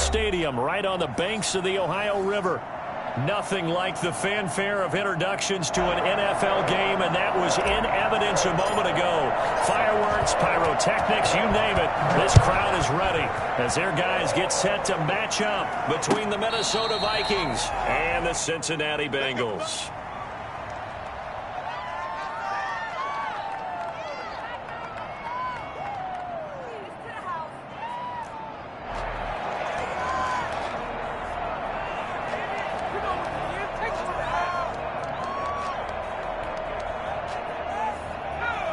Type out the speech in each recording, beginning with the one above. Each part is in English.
Stadium, right on the banks of the Ohio River. Nothing like the fanfare of introductions to an NFL game, and that was in evidence a moment ago. Fireworks, pyrotechnics, you name it. This crowd is ready as their guys get set to match up between the Minnesota Vikings and the Cincinnati Bengals.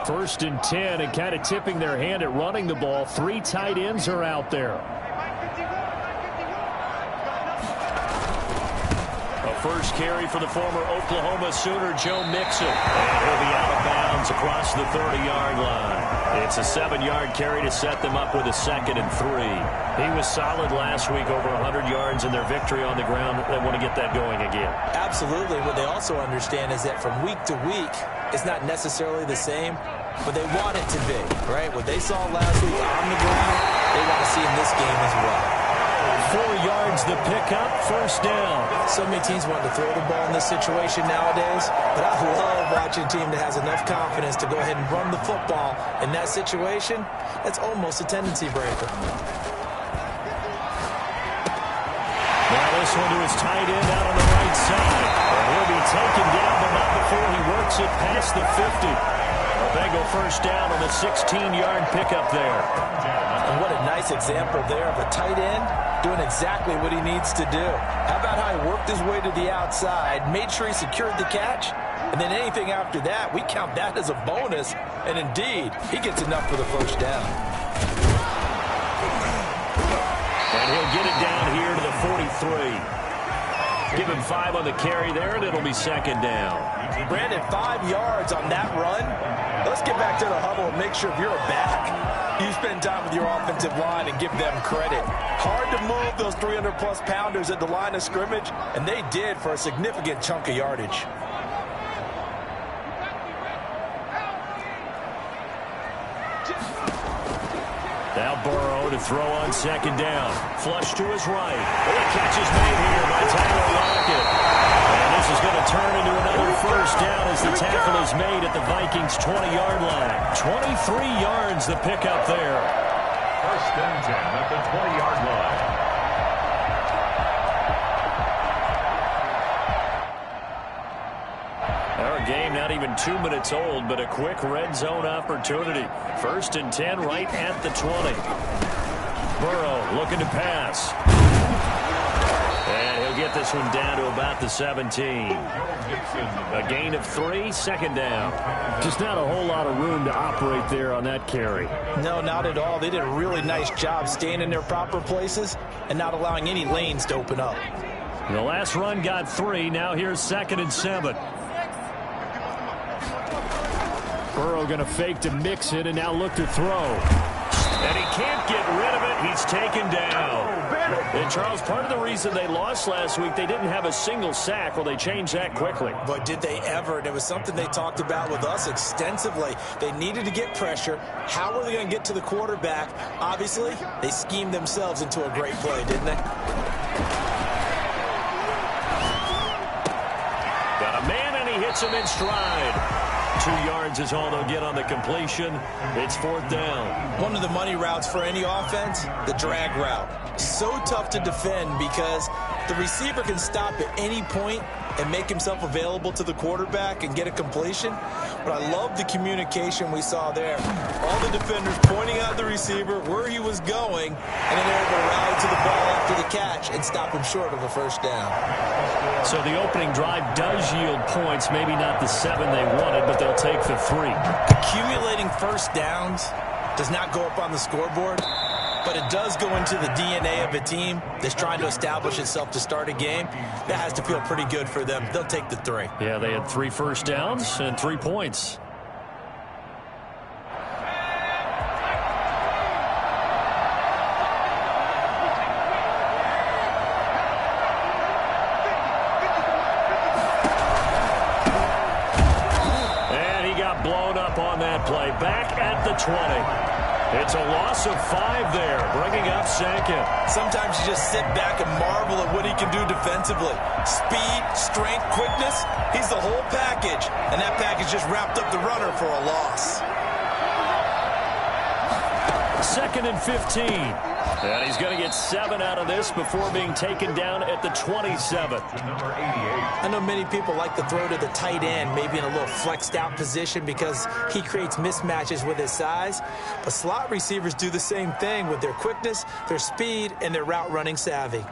First and 10, and kind of tipping their hand at running the ball. 3 tight ends are out there. A first carry for the former Oklahoma Sooner, Joe Mixon. And he'll be out of bounds across the 30-yard line. It's a 7-yard carry to set them up with a 2nd and 3. He was solid last week, over 100 yards in their victory on the ground. They want to get that going again. Absolutely. What they also understand is that from week to week, it's not necessarily the same, but they want it to be, right? What they saw last week on the ground, they want to see in this game as well. 4 yards the pickup, first down. So many teams want to throw the ball in this situation nowadays, but I love watching a team that has enough confidence to go ahead and run the football in that situation. That's almost a tendency breaker. Now this one to his tight end out on the right side. He'll be taken down, but not before he works it past the 50. A Bengal first down on the 16-yard pickup there. And what a nice example there of a tight end doing exactly what he needs to do. How about how he worked his way to the outside, made sure he secured the catch, and then anything after that, we count that as a bonus. And indeed, he gets enough for the first down. And he'll get it down here to the 43. Give him 5 on the carry there, and it'll be 2nd down. Brandon, 5 yards on that run. Let's get back to the huddle and make sure if you're a back, you spend time with your offensive line and give them credit. Hard to move those 300-plus pounders at the line of scrimmage, and they did for a significant chunk of yardage. Now Burrow to throw on 2nd down. Flush to his right. The catch is made here by Tyler Lockett. And this is going to turn into another first down as the tackle is made at the Vikings' 20-yard line. 23 yards the pickup there. First and 10 at the 20-yard line. Our game not even 2 minutes old, but a quick red zone opportunity. First and 10 right at the 20. Burrow looking to pass. And he'll get this one down to about the 17. A gain of 3, 2nd down. Just not a whole lot of room to operate there on that carry. No, not at all. They did a really nice job staying in their proper places and not allowing any lanes to open up. The last run got 3. Now here's 2nd and 7. Burrow going to fake to mix it and now look to throw. And he can't get rid of it. He's taken down. And, Charles, part of the reason they lost last week, they didn't have a single sack. Well, they changed that quickly. But did they ever? And it was something they talked about with us extensively. They needed to get pressure. How were they going to get to the quarterback? Obviously, they schemed themselves into a great play, didn't they? Got a man, and he hits him in stride. 2 yards is all they'll get on the completion. It's 4th down. One of the money routes for any offense, the drag route. So tough to defend because the receiver can stop at any point and make himself available to the quarterback and get a completion. But I love the communication we saw there. All the defenders pointing out the receiver, where he was going, and then they're able to rally to the ball after the catch and stop him short of a first down. So the opening drive does yield points, maybe not the 7 they wanted, but they'll take the 3. Accumulating first downs does not go up on the scoreboard, but it does go into the DNA of a team that's trying to establish itself to start a game. That has to feel pretty good for them. They'll take the 3. Yeah, they had 3 first downs and 3 points. And he got blown up on that play. Back at the 20. It's a loss of 5 there, bringing up second. Sometimes you just sit back and marvel at what he can do defensively. Speed, strength, quickness, he's the whole package. And that package just wrapped up the runner for a loss. 2nd and 15. And he's going to get 7 out of this before being taken down at the 27. Number 88. I know many people like to throw to the tight end, maybe in a little flexed out position because he creates mismatches with his size. But slot receivers do the same thing with their quickness, their speed, and their route running savvy.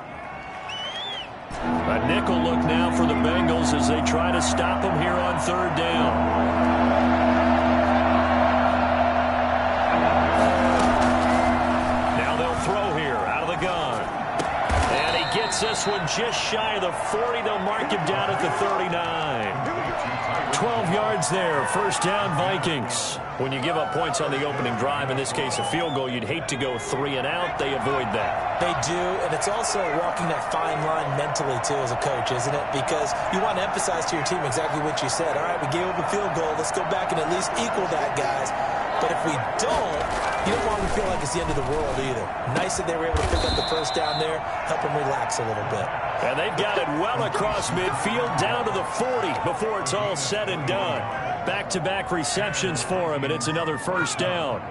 A nickel look now for the Bengals as they try to stop him here on 3rd down. This one just shy of the 40. They'll mark him down at the 39. 12 yards there. 1st down, Vikings. When you give up points on the opening drive, in this case a field goal, you'd hate to go 3 and out. They avoid that. They do, and it's also walking that fine line mentally, too, as a coach, isn't it? Because you want to emphasize to your team exactly what you said. All right, we gave up a field goal. Let's go back and at least equal that, guys. But if we don't, you don't want to feel like it's the end of the world either. Nice that they were able to pick up the 1st down there, help them relax a little bit. And they've got it well across midfield, down to the 40 before it's all said and done. Back-to-back receptions for him, and it's another 1st down.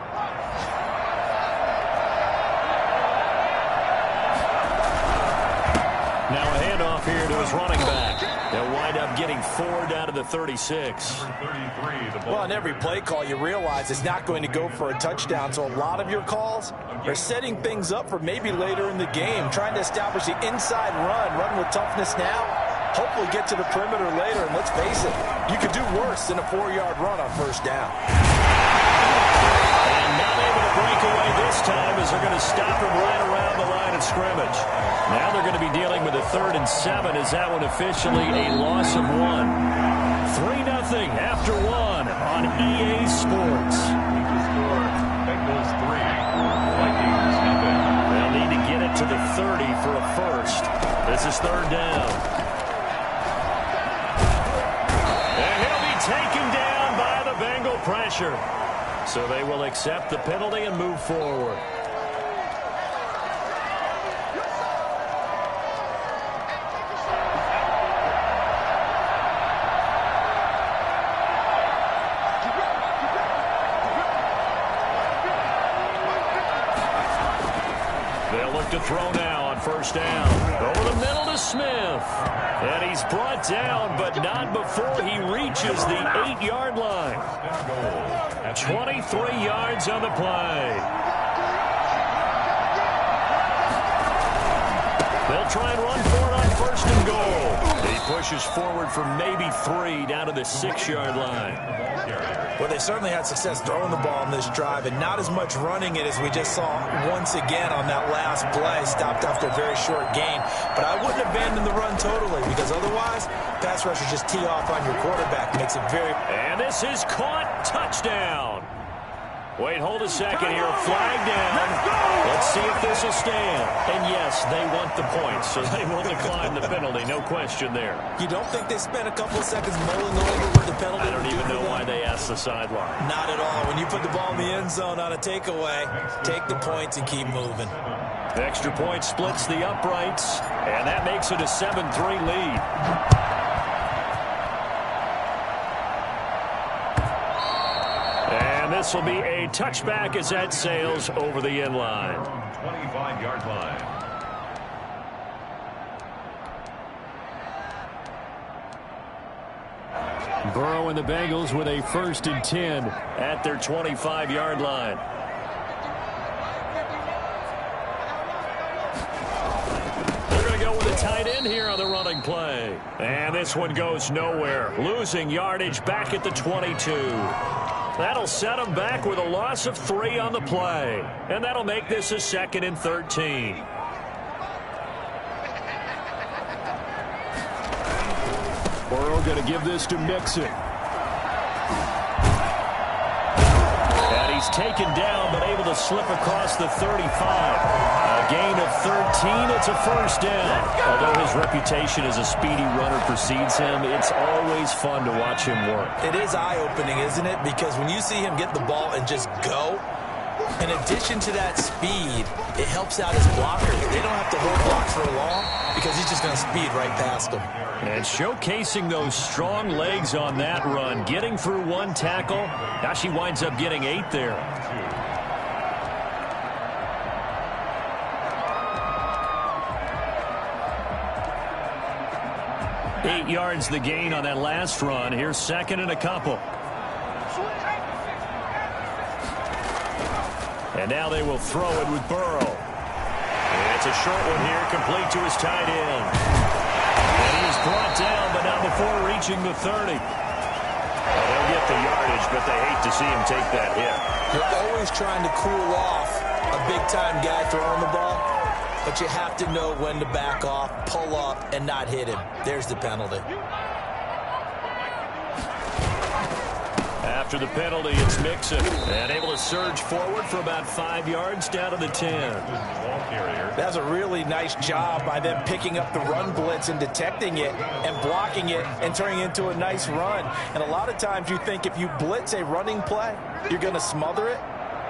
Now a handoff here to his running back. They'll wind up getting 4 down to the 36. Well, on every play call, you realize it's not going to go for a touchdown. So a lot of your calls are setting things up for maybe later in the game, trying to establish the inside run with toughness now, hopefully get to the perimeter later. And let's face it, you could do worse than a 4-yard run on 1st down. And not able to break away this time as they're going to stop him right around the line of scrimmage. Now they're going to be dealing with a 3rd and 7 as that one officially a loss of 1. 3-0 after 1 on EA Sports. Bengals 3, Vikings nothing. They'll need to get it to the 30 for a 1st. This is 3rd down. And he'll be taken down by the Bengal pressure. So they will accept the penalty and move forward. To throw now on 1st down. Over the middle to Smith. And he's brought down, but not before he reaches the 8-yard line. 23 yards on the play. They'll try and run for it on 1st and goal. He pushes forward for maybe 3 down to the 6-yard line. Well, they certainly had success throwing the ball on this drive and not as much running it as we just saw once again on that last play. Stopped after a very short gain. But I wouldn't abandon the run totally because otherwise, pass rushers just tee off on your quarterback. Makes it very... And this is caught. Touchdown. Wait, hold a second here. Flag down. Let's see if this will stand. And yes, they want the points, so they will decline the penalty. No question there. You don't think they spent a couple of seconds mulling over what the penalty? I don't even know why they asked the sideline. Not at all. When you put the ball in the end zone on a takeaway, take the points and keep moving. Extra point splits the uprights, and that makes it a 7-3 lead. And this will be a touchback as that sails over the end line. 25-yard line. Burrow and the Bengals with a 1st and 10 at their 25-yard line. They're going to go with a tight end here on the running play. And this one goes nowhere. Losing yardage back at the 22. That'll set them back with a loss of 3 on the play. And that'll make this a 2nd and 13. Burrow going to give this to Mixon. And he's taken down but able to slip across the 35. A gain of 13. It's a 1st down. Although his reputation as a speedy runner precedes him, it's always fun to watch him work. It is eye-opening, isn't it? Because when you see him get the ball and just go, In addition to that speed, it helps out his blocker. They don't have to hold block for long because he's just going to speed right past them. And showcasing those strong legs on that run, getting through one tackle. Now she winds up getting 8 there. 8 yards the gain on that last run. Here's second and a couple. And now they will throw it with Burrow. It's a short one here, complete to his tight end. And he is brought down, but not before reaching the 30. Well, they'll get the yardage, but they hate to see him take that hit. You're always trying to cool off a big-time guy throwing the ball, but you have to know when to back off, pull up, and not hit him. There's the penalty. After the penalty, it's Mixon. And able to surge forward for about 5 yards down to the 10. That's a really nice job by them picking up the run blitz and detecting it and blocking it and turning it into a nice run. And a lot of times you think if you blitz a running play, you're going to smother it.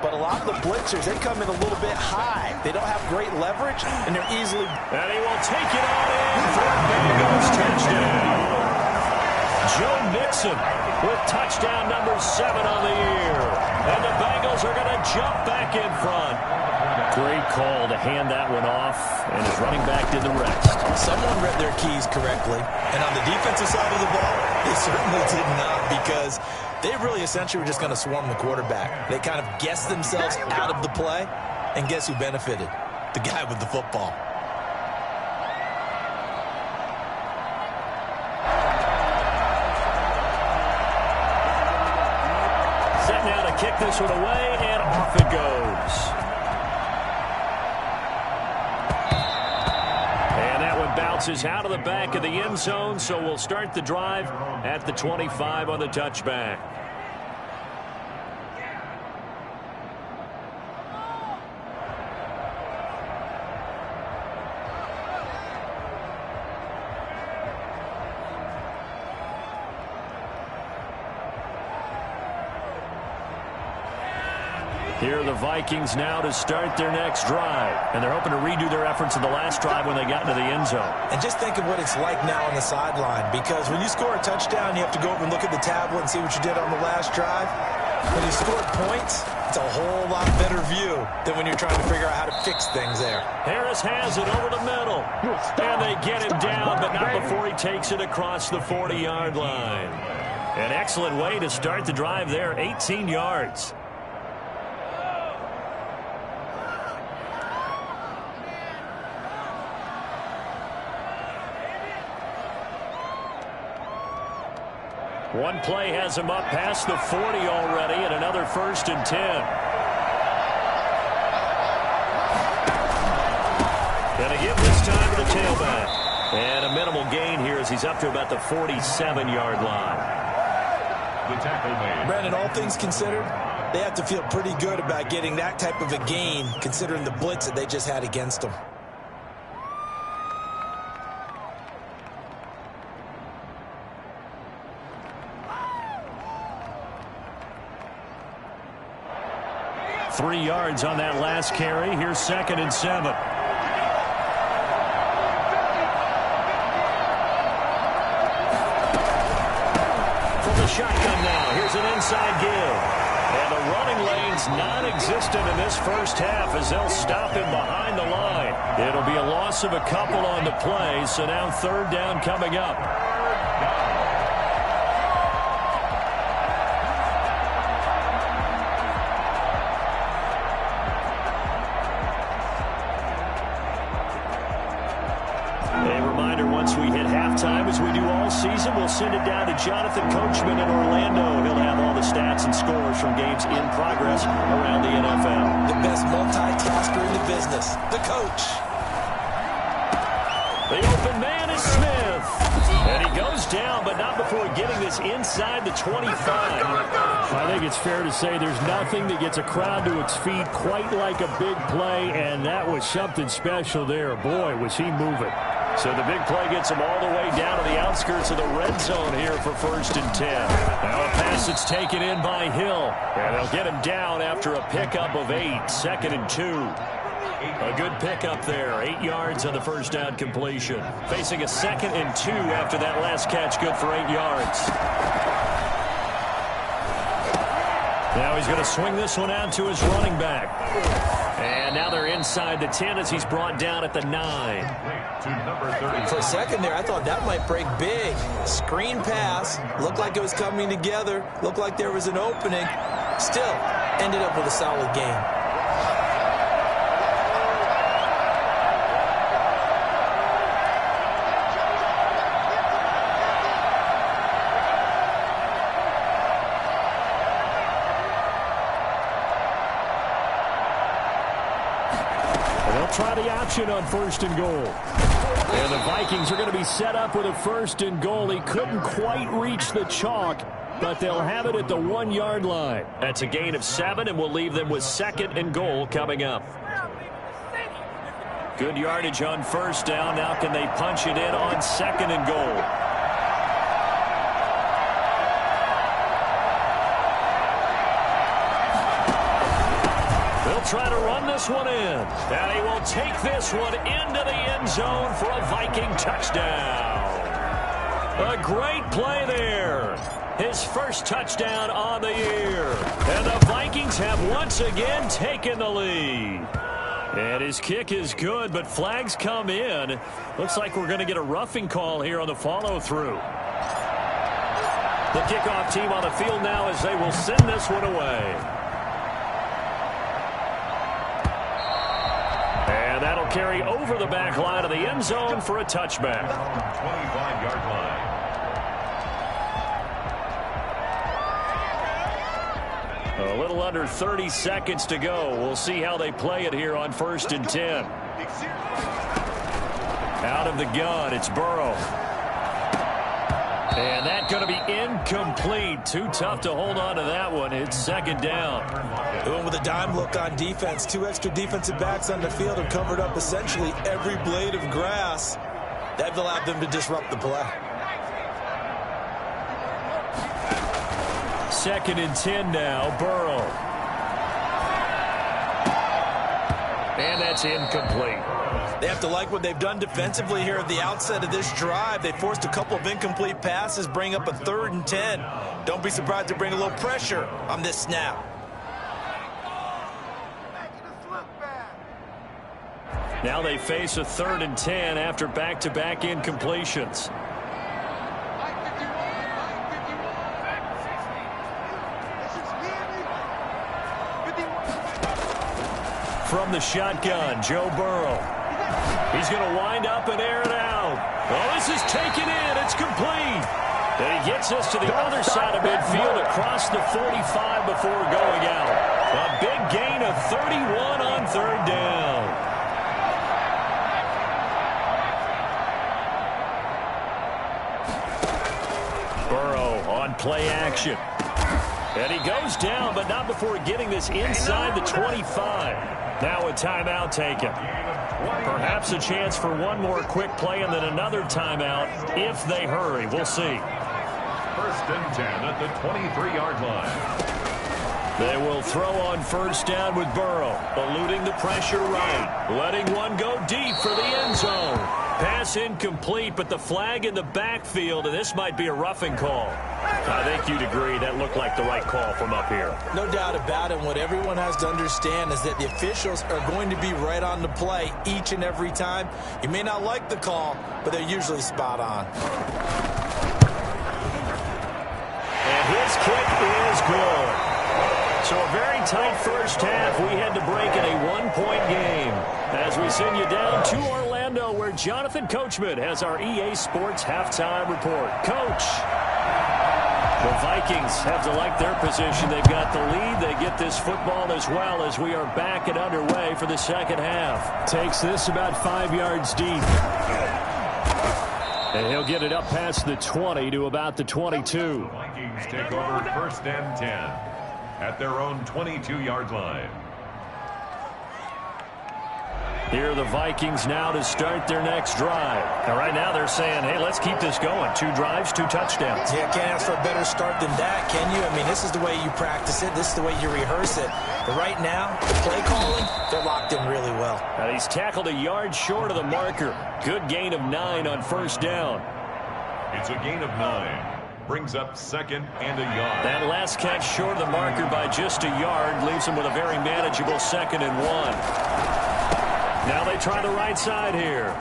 But a lot of the blitzers, they come in a little bit high. They don't have great leverage, and they're easily... And he will take it on in for a Bengals touchdown. Joe Mixon with touchdown number 7 on the year. And the Bengals are going to jump back in front. Great call to hand that one off, and his running back did the rest. Someone read their keys correctly, and on the defensive side of the ball, they certainly did not, because they really essentially were just going to swarm the quarterback. They kind of guessed themselves out of the play, and guess who benefited? The guy with the football. Set now to kick this one away, and off it goes. And that one bounces out of the back of the end zone, so we'll start the drive at the 25 on the touchback. Here are the Vikings now to start their next drive. And they're hoping to redo their efforts in the last drive when they got into the end zone. And just think of what it's like now on the sideline, because when you score a touchdown, you have to go over and look at the tablet and see what you did on the last drive. When you scored points, it's a whole lot better view than when you're trying to figure out how to fix things there. Harris has it over the middle. And they get him down, but not before he takes it across the 40-yard line. An excellent way to start the drive there, 18 yards. One play has him up past the 40 already, and another 1st and 10. Gonna give this time to the tailback. And a minimal gain here as he's up to about the 47-yard line. The tackle made. Brandon, all things considered, they have to feel pretty good about getting that type of a gain, considering the blitz that they just had against them. Three yards on that last carry. Here's 2nd and 7. From the shotgun now, here's an inside give. And the running lane's non-existent in this first half as they'll stop him behind the line. It'll be a loss of a couple on the play, so now 3rd down coming up. As we do all season, we'll send it down to Jonathan Coachman in Orlando. He'll have all the stats and scores from games in progress around the NFL. The best multitasker in the business, the coach. The open man is Smith. And he goes down, but not before getting this inside the 25. I think it's fair to say there's nothing that gets a crowd to its feet quite like a big play, and that was something special there. Boy, was he moving. So the big play gets them all the way down to the outskirts of the red zone here for 1st and 10. Now a pass that's taken in by Hill. And they'll get him down after a pickup of 8, 2nd and 2. A good pickup there, 8 yards on the first down completion. Facing a 2nd and 2 after that last catch, good for 8 yards. Now he's going to swing this one out to his running back. And now they're inside the 10 as he's brought down at the 9. For a second there, I thought that might break big. Screen pass. Looked like it was coming together. Looked like there was an opening. Still, ended up with a solid game. Try the option on 1st and goal. And the Vikings are going to be set up with a 1st and goal. He couldn't quite reach the chalk, but they'll have it at the 1-yard line. That's a gain of 7, and we'll leave them with 2nd and goal coming up. Good yardage on 1st down. Now can they punch it in on 2nd and goal? Try to run this one in. And he will take this one into the end zone for a Viking touchdown. A great play there. His first touchdown on the year. And the Vikings have once again taken the lead. And his kick is good, but flags come in. Looks like we're going to get a roughing call here on the follow-through. The kickoff team on the field now as they will send this one away. And that'll carry over the back line of the end zone for a touchback. 25-yard line. A little under 30 seconds to go. We'll see how they play it here on 1st and 10. Out of the gun, it's Burrow. And that's going to be incomplete. Too tough to hold on to that one. It's 2nd down. Going with a dime look on defense. 2 extra defensive backs on the field have covered up essentially every blade of grass. That allowed them to disrupt the play. 2nd and 10 now. Burrow. And that's incomplete. They have to like what they've done defensively here at the outset of this drive. They forced a couple of incomplete passes, bring up a 3rd and 10. Don't be surprised to bring a little pressure on this snap. Now they face a 3rd and 10 after back-to-back incompletions. From the shotgun, Joe Burrow. He's going to wind up and air it out. Oh, this is taken in. It's complete. And he gets us to the other side of midfield across the 45 before going out. A big gain of 31 on 3rd down. Burrow on play action. And he goes down, but not before getting this inside the 25. Now a timeout taken. Perhaps a chance for one more quick play and then another timeout if they hurry. We'll see. 1st and 10 at the 23-yard line. They will throw on 1st down with Burrow, eluding the pressure right, letting one go deep for the end zone. Pass incomplete, but the flag in the backfield, and this might be a roughing call. I think you'd agree that looked like the right call from up here. No doubt about it. What everyone has to understand is that the officials are going to be right on the play each and every time. You may not like the call, but they're usually spot on. And his kick is good. So a very tight first half. We had to break in a 1-point game. As we send you down to Orlando, where Jonathan Coachman has our EA Sports halftime report. Coach, the Vikings have to like their position. They've got the lead. They get this football as well as we are back and underway for the second half. Takes this about 5 yards deep. And he'll get it up past the 20 to about the 22. The Vikings take over 1st and 10 at their own 22-yard line. Here are the Vikings now to start their next drive. And right now they're saying, hey, let's keep this going. 2 drives, 2 touchdowns. Yeah, can't ask for a better start than that, can you? I mean, this is the way you practice it. This is the way you rehearse it. But right now, the play calling, they're locked in really well. And he's tackled a yard short of the marker. Good gain of 9 on first down. It's a gain of 9. Brings up 2nd and a yard. That last catch short of the marker by just a yard leaves him with a very manageable 2nd and 1. Now they try the right side here.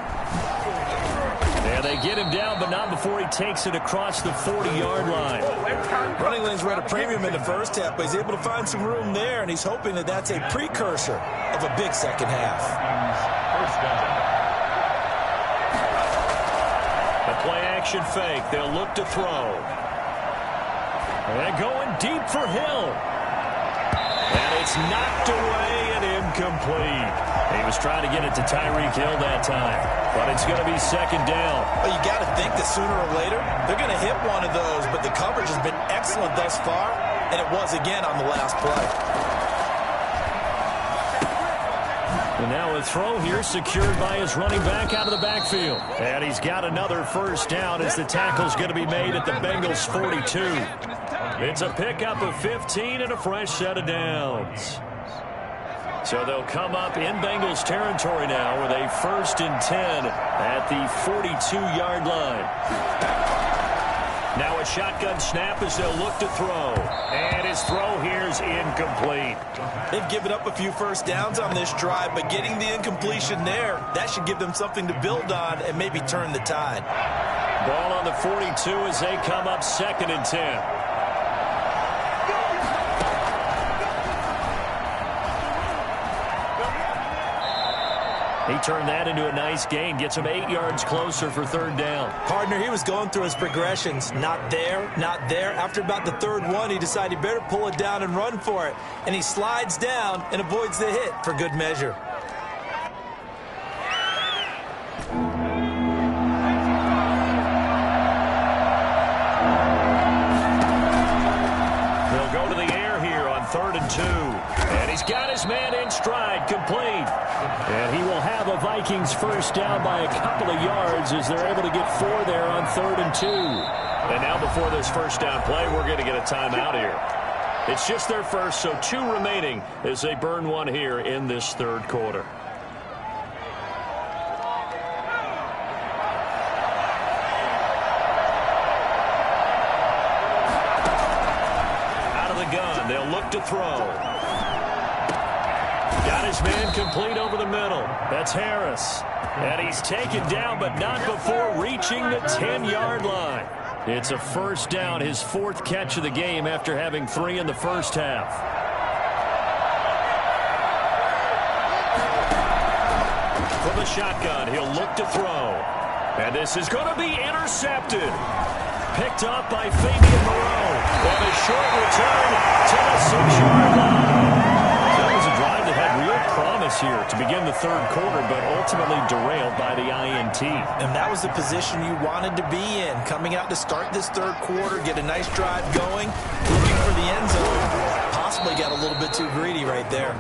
And they get him down, but not before he takes it across the 40-yard line. Running lanes were at a premium in the first half, but he's able to find some room there, and he's hoping that that's a precursor of a big second half. First down. A play-action fake. They'll look to throw. And going deep for Hill. And it's knocked away and incomplete. He was trying to get it to Tyreek Hill that time, but it's going to be 2nd down. Well, you got to think that sooner or later they're going to hit one of those, but the coverage has been excellent thus far, and it was again on the last play. And now a throw here secured by his running back out of the backfield. And he's got another first down as the tackle's going to be made at the Bengals 42. It's a pickup of 15 and a fresh set of downs. So they'll come up in Bengals territory now with a 1st and 10 at the 42-yard line. Now a shotgun snap as they'll look to throw. And his throw here's incomplete. They've given up a few first downs on this drive, but getting the incompletion there, that should give them something to build on and maybe turn the tide. Ball on the 42 as they come up 2nd and 10. He turned that into a nice gain. Gets him 8 yards closer for 3rd down. Partner, he was going through his progressions. Not there, not there. After about the 3rd one, he decided he better pull it down and run for it. And he slides down and avoids the hit for good measure. They'll go to the air here on 3rd and 2. And he's got his man in stride, complete. And he will have a Vikings first down by a couple of yards as they're able to get 4 there on 3rd and 2. And now before this first down play, we're going to get a timeout here. It's just their first, so 2 remaining as they burn 1 here in this 3rd quarter. Out of the gun, they'll look to throw. Got his man complete over the middle. That's Harris. And he's taken down, but not before reaching the 10-yard line. It's a first down, his 4th catch of the game after having 3 in the first half. From the shotgun, he'll look to throw. And this is going to be intercepted. Picked up by Fabian Moreau. And a short return to the 6-yard line. That was a drive that had real promise here to begin the 3rd quarter, but ultimately derailed by the INT. And that was the position you wanted to be in. Coming out to start this 3rd quarter, get a nice drive going, looking for the end zone. Possibly got a little bit too greedy right there.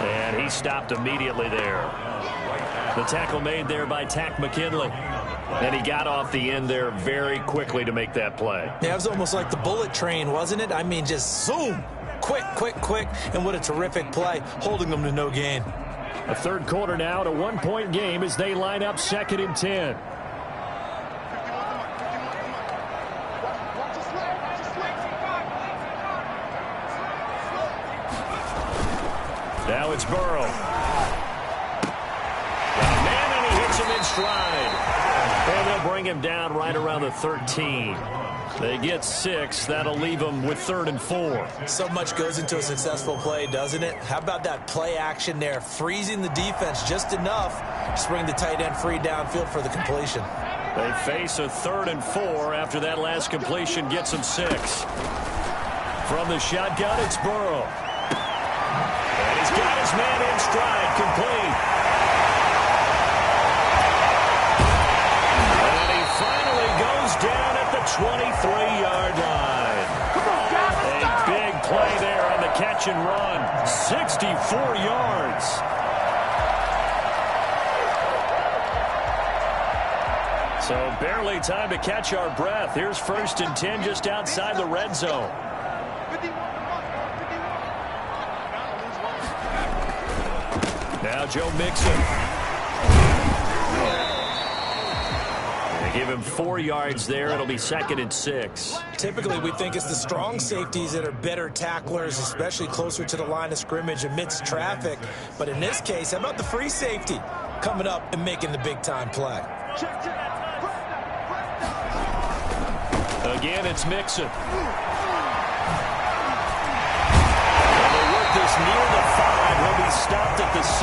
And he stopped immediately there. The tackle made there by Takk McKinley. And he got off the end there very quickly to make that play. Yeah, it was almost like the bullet train, wasn't it? I mean, just zoom. Quick, quick, quick. And what a terrific play, holding them to no gain. A 3rd quarter now, to 1-point game as they line up 2nd and 10. Now it's Burrow. Got a man, and he hits him in stride. And they'll bring him down right around the 13. They get 6. That'll leave them with 3rd and 4. So much goes into a successful play, doesn't it? How about that play action there? Freezing the defense just enough to bring the tight end free downfield for the completion. They face a 3rd and 4 after that last completion gets them 6. From the shotgun, it's Burrow. And he's got his man in stride, complete. And he finally goes down at the 23-yard line. A big play there on the catch and run. 64 yards. So barely time to catch our breath. Here's 1st and 10 just outside the red zone. Now Joe Mixon. They give him 4 yards there. It'll be 2nd and 6. Typically, we think it's the strong safeties that are better tacklers, especially closer to the line of scrimmage amidst traffic. But in this case, how about the free safety coming up and making the big-time play? Again, it's Mixon. And they work this near the 5. He'll be stopped at the 6.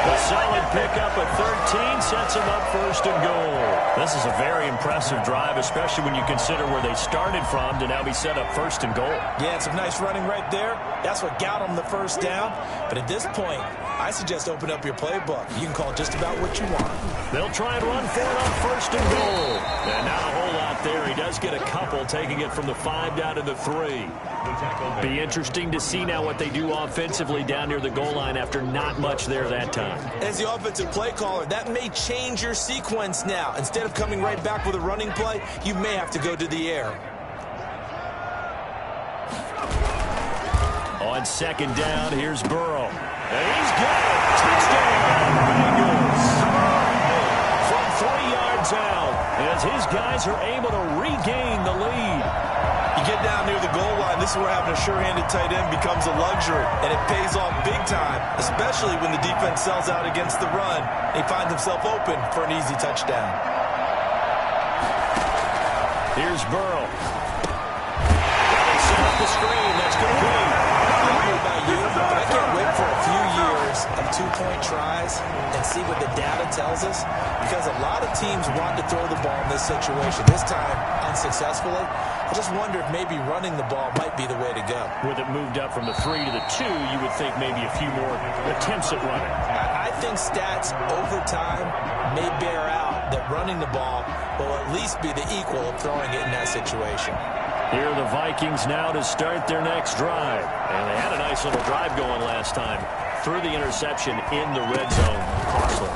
A solid pickup at 13 sets him up 1st and goal. This is a very impressive drive, especially when you consider where they started from to now be set up 1st and goal. Yeah, some nice running right there. That's what got them the 1st down. But at this point, I suggest open up your playbook. You can call just about what you want. They'll try and run for it on 1st and goal. And not a whole lot there. He does get a couple, taking it from the 5 down to the 3. Be interesting to see now what they do offensively down near the goal line after not much there that time. As the offensive play caller, that may change your sequence now. Instead of coming right back with a running play, you may have to go to the air. On 2nd down, here's Burrow. And he's got it. Touchdown, Bengals. From 3 yards out, as his guys are able to regain the lead. You get down near the goal line, this is where having a sure-handed tight end becomes a luxury, and it pays off big time, especially when the defense sells out against the run. He finds himself open for an easy touchdown. Here's Burrow. They set up the screen. That's going to be. I don't know about you, but I can't wait for a few years of 2-point tries and see what the data tells us, because a lot of teams want to throw the ball in this situation. This time, unsuccessfully. I just wonder if maybe running the ball might be the way to go. With it moved up from the 3 to the 2, you would think maybe a few more attempts at running. I think stats over time may bear out that running the ball will at least be the equal of throwing it in that situation. Here are the Vikings now to start their next drive. And they had a nice little drive going last time. Threw the interception in the red zone. Costly.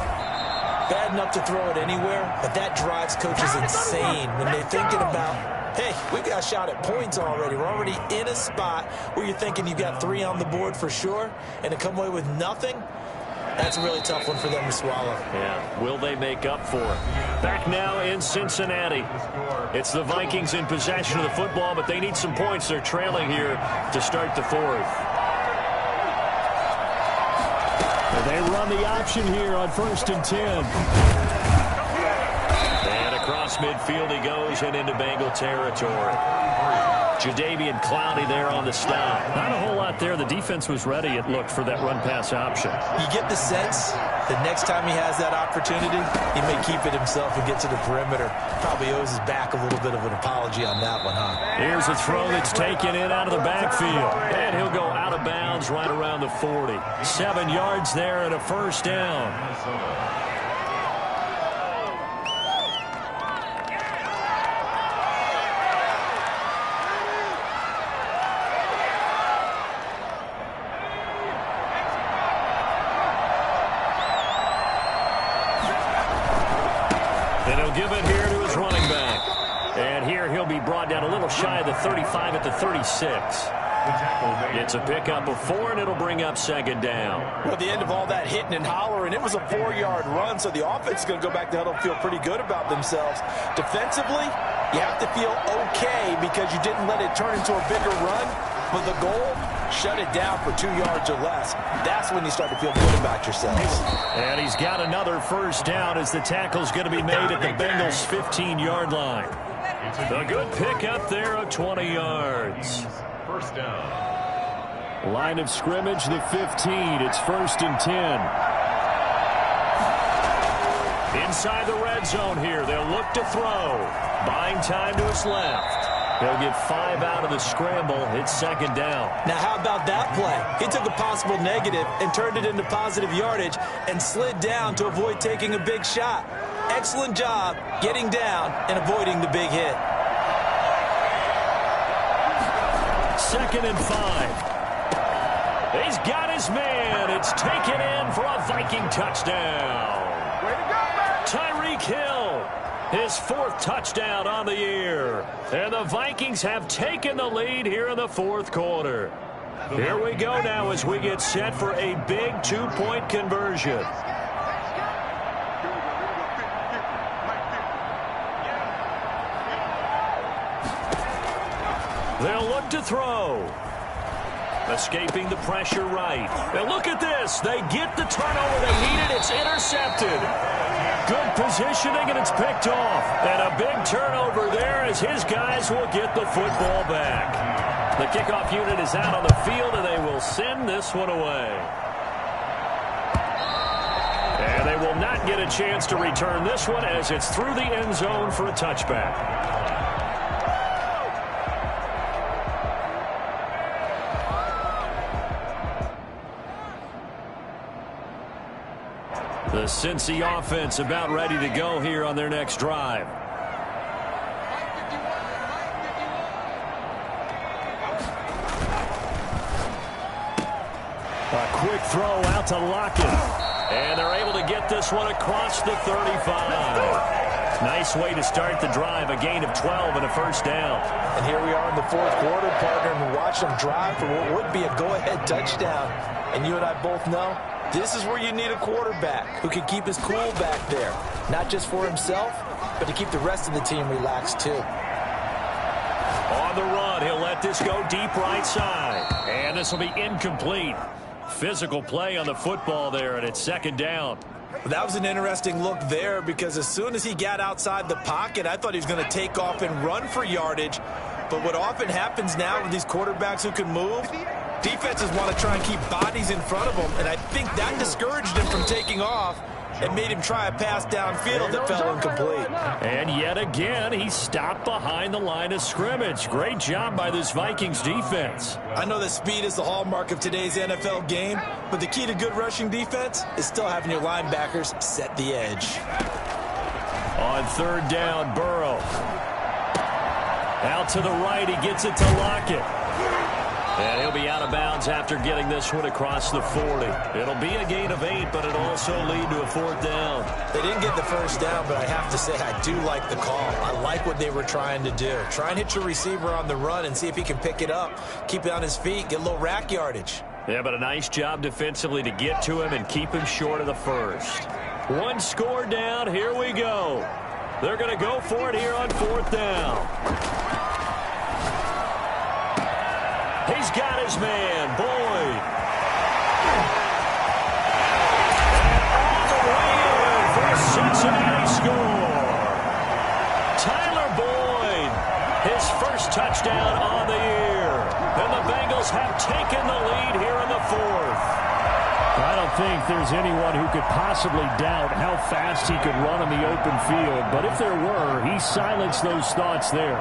Bad enough to throw it anywhere, but that drives coaches insane when they're thinking about, hey, we got a shot at points already. We're already in a spot where you're thinking you got 3 on the board for sure, and to come away with nothing, that's a really tough one for them to swallow. Yeah, will they make up for it? Back now in Cincinnati. It's the Vikings in possession of the football, but they need some points. They're trailing here to start the 4th. They run the option here on 1st and 10. And across midfield he goes and into Bengal territory. Jadeveon Clowney there on the stop. Not a whole lot there. The defense was ready, it looked, for that run-pass option. You get the sense that next time he has that opportunity, he may keep it himself and get to the perimeter. Probably owes his back a little bit of an apology on that one, huh? Here's a throw that's taken in out of the backfield. And he'll go out of bounds right around the 40. 7 yards there and a 1st down. And he'll give it here to his running back. And here he'll be brought down a little shy of the 35 at the 36. It's a pickup of 4, and it'll bring up 2nd down. Well, at the end of all that hitting and hollering, it was a 4-yard run, so the offense is going to go back to huddle and feel pretty good about themselves. Defensively, you have to feel okay because you didn't let it turn into a bigger run. But the goal, shut it down for 2 yards or less. That's when you start to feel good about yourselves. And he's got another 1st down as the tackle's going to be made at the Bengals' 15-yard line. A good pickup there of 20 yards. 1st down. Line of scrimmage, the 15. It's 1st and 10. Inside the red zone here. They'll look to throw. Buying time to his left. They'll get 5 out of the scramble. It's 2nd down. Now, how about that play? He took a possible negative and turned it into positive yardage and slid down to avoid taking a big shot. Excellent job getting down and avoiding the big hit. 2nd and 5. He's got his man. It's taken in for a Viking touchdown. Way to go, man. Tyreek Hill His 4th touchdown on the year. And the Vikings have taken the lead here in the 4th quarter. Here we go now as we get set for a big 2-point conversion. They'll look to throw. Escaping the pressure right. And look at this. They get the turnover they needed. It's intercepted. Good positioning, and it's picked off. And a big turnover there as his guys will get the football back. The kickoff unit is out on the field, and they will send this one away. And they will not get a chance to return this one as it's through the end zone for a touchback. The Cincy offense about ready to go here on their next drive. A quick throw out to Lockett. And they're able to get this one across the 35. Nice way to start the drive. A gain of 12 and a first down. And here we are in the 4th quarter, partner, and watch them drive for what would be a go-ahead touchdown. And you and I both know this is where you need a quarterback who can keep his cool back there. Not just for himself, but to keep the rest of the team relaxed too. On the run, he'll let this go deep right side. And this will be incomplete. Physical play on the football there, and it's 2nd down. That was an interesting look there because as soon as he got outside the pocket, I thought he was going to take off and run for yardage. But what often happens now with these quarterbacks who can move, defenses want to try and keep bodies in front of them, and I think that discouraged him from taking off and made him try a pass downfield that fell incomplete. And yet again, he stopped behind the line of scrimmage. Great job by this Vikings defense. I know that speed is the hallmark of today's NFL game, but the key to good rushing defense is still having your linebackers set the edge. On 3rd down, Burrow. Out to the right, he gets it to Lockett. And he'll be out of bounds after getting this one across the 40. It'll be a gain of 8, but it'll also lead to a 4th down. They didn't get the first down, but I have to say I do like the call. I like what they were trying to do. Try and hit your receiver on the run and see if he can pick it up. Keep it on his feet, get a little rack yardage. Yeah, but a nice job defensively to get to him and keep him short of the first. 1 score down, here we go. They're going to go for it here on 4th down. He's got his man, Boyd. And all the way in for a Cincinnati score. Tyler Boyd, his first touchdown on the year. And the Bengals have taken the lead here in the 4th. I don't think there's anyone who could possibly doubt how fast he could run in the open field. But if there were, he silenced those thoughts there.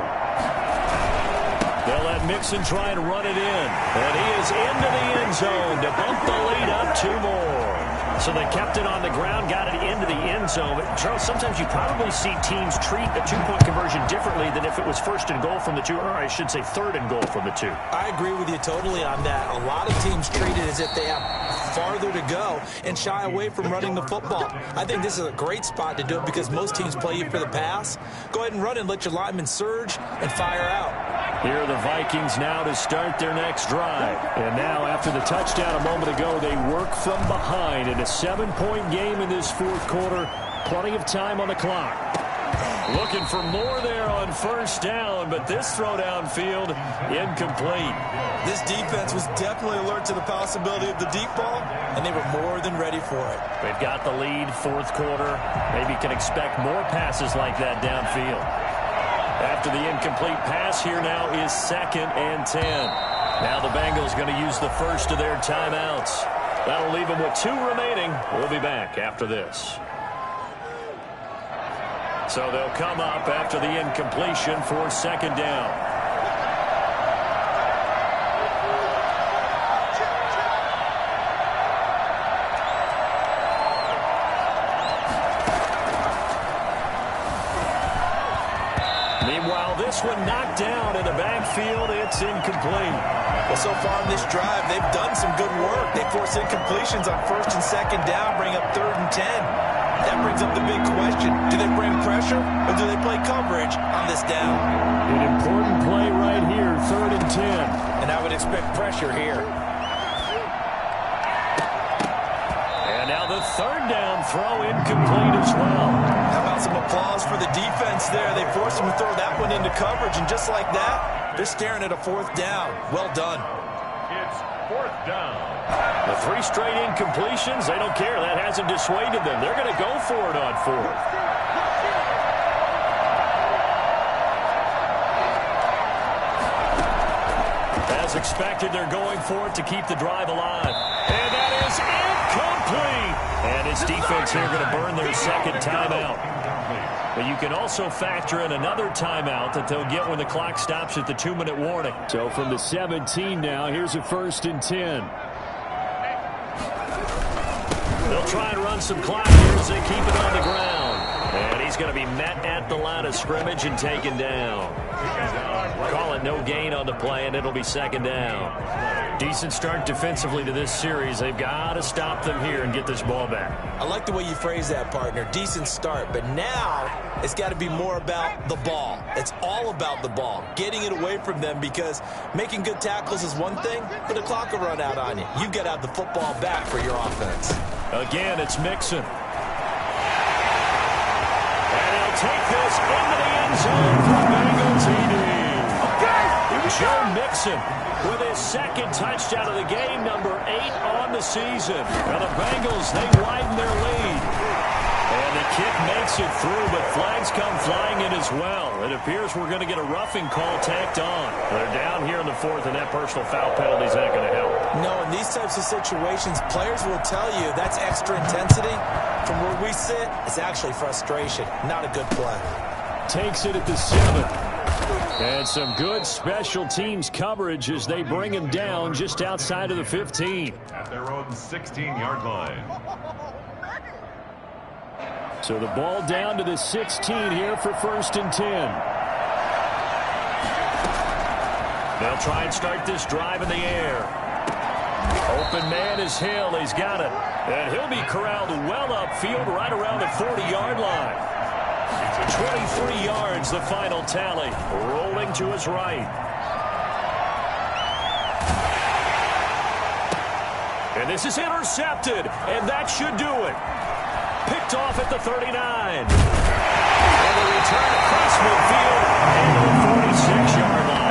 They'll let Mixon try and run it in. And he is into the end zone to bump the lead up 2 more. So they kept it on the ground, got it into the end zone. But, Charles, sometimes you probably see teams treat a 2-point conversion differently than if it was 1st and goal from the 2, or I should say 3rd and goal from the 2. I agree with you totally on that. A lot of teams treat it as if they have farther to go and shy away from running the football. I think this is a great spot to do it because most teams play you for the pass. Go ahead and run and let your linemen surge and fire out. Here are the Vikings now to start their next drive. And now, after the touchdown a moment ago, they work from behind in a 7-point game in this 4th quarter. Plenty of time on the clock. Looking for more there on 1st down, but this throw downfield incomplete. This defense was definitely alert to the possibility of the deep ball, and they were more than ready for it. They've got the lead, 4th quarter. Maybe can expect more passes like that downfield. After the incomplete pass, here now is 2nd and 10. Now the Bengals going to use the first of their timeouts. That'll leave them with 2 remaining. We'll be back after this. So they'll come up after the incompletion for 2nd down. This one knocked down in the backfield. It's incomplete. Well, so far in this drive, they've done some good work. They force incompletions on 1st and 2nd down, bring up 3rd and 10. That brings up the big question. Do they bring pressure or do play coverage on this down. An important play right here, 3rd and 10. And I would expect pressure here. And now the 3rd down throw incomplete as well. How about some applause for the defense there? They forced him to throw that one into coverage, and just like that, they're staring at a 4th down. Well done. It's 4th down. The 3 straight incompletions, they don't care. That hasn't dissuaded them. They're going to go for it on 4th. As expected, they're going for it to keep the drive alive. And that is incomplete. And his defense here going to burn their 2nd timeout. But you can also factor in another timeout that they'll get when the clock stops at the 2-minute warning. So from the 17 now, here's a 1st and 10. They'll try and run some clock here as they keep it on the ground. And he's going to be met at the line of scrimmage and taken down. Call it no gain on the play, and it'll be 2nd down. Decent start defensively to this series. They've got to stop them here and get this ball back. I like the way you phrase that, partner. Decent start. But now it's got to be more about the ball. It's all about the ball. Getting it away from them, because making good tackles is one thing, but the clock will run out on you. You've got to have the football back for your offense. Again, it's Mixon. And he'll take this into the end zone for Bengals TD. Joe Mixon with his 2nd touchdown of the game, number 8 on the season. Now the Bengals, they widen their lead. And the kick makes it through, but flags come flying in as well. It appears we're going to get a roughing call tacked on. They're down here in the 4th, and that personal foul penalty is not going to help. No, in these types of situations, players will tell you that's extra intensity. From where we sit, it's actually frustration. Not a good play. Takes it at the 7. And some good special teams coverage as they bring him down just outside of the 15. At their own 16-yard line. So the ball down to the 16 here for 1st and 10. They'll try and start this drive in the air. Open man is Hill. He's got it. And he'll be corralled well upfield right around the 40-yard line. 23 yards, the final tally. Rolling to his right. And this is intercepted, and that should do it. Picked off at the 39. And a return across midfield and the 46-yard line.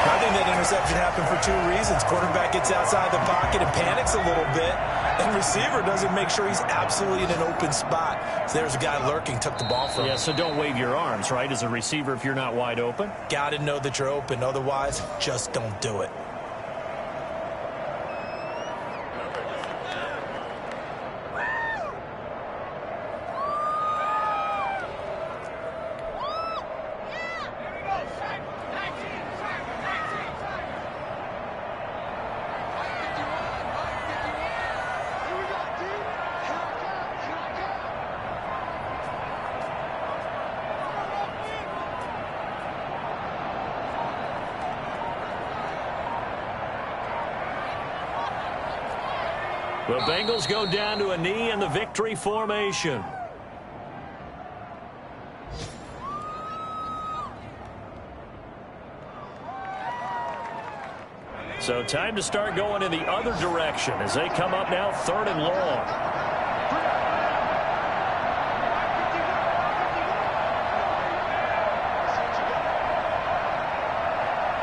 I think that interception happened for 2 reasons. Quarterback gets outside the pocket and panics a little bit, and receiver doesn't make sure he's absolutely in an open spot. So there's a guy lurking, took the ball from him. Yeah, so don't wave your arms, right, as a receiver if you're not wide open. Got to know that you're open. Otherwise, just don't do it. The Bengals go down to a knee in the victory formation. So time to start going in the other direction as they come up now 3rd and long.